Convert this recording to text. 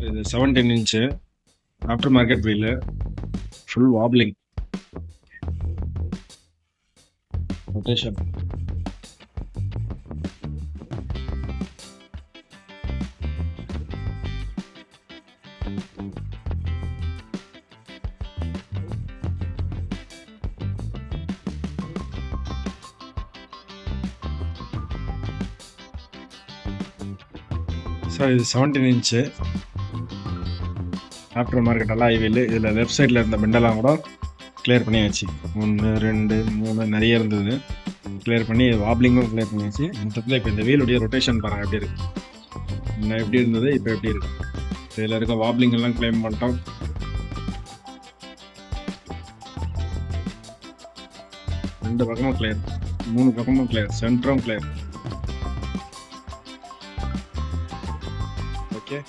இது 17 inch after market wheel, full wobbling, rotation. So இது 17 inch after market alloy wheel. இதில் left சைடில் இருந்த பெண்டெல்லாம் கூட கிளியர் பண்ணியாச்சு. 1 2 3 நிறைய இருந்தது, கிளியர் பண்ணி வாப்லிங்கும் கிளியர் பண்ணியாச்சு. மொத்தத்தில் இப்போ இந்த வீலுடைய ரொட்டேஷன் பாருங்கள் எப்படி இருக்குது. இன்னும் எப்படி இருந்தது, இப்போ எப்படி இருக்குது. இதில் இருக்க வாப்லிங் எல்லாம் கிளைம் பண்ணிட்டோம். ரெண்டு பக்கமும் கிளியர், 3 பக்கமும் கிளியர், சென்டரும் கிளியர். ஓகே.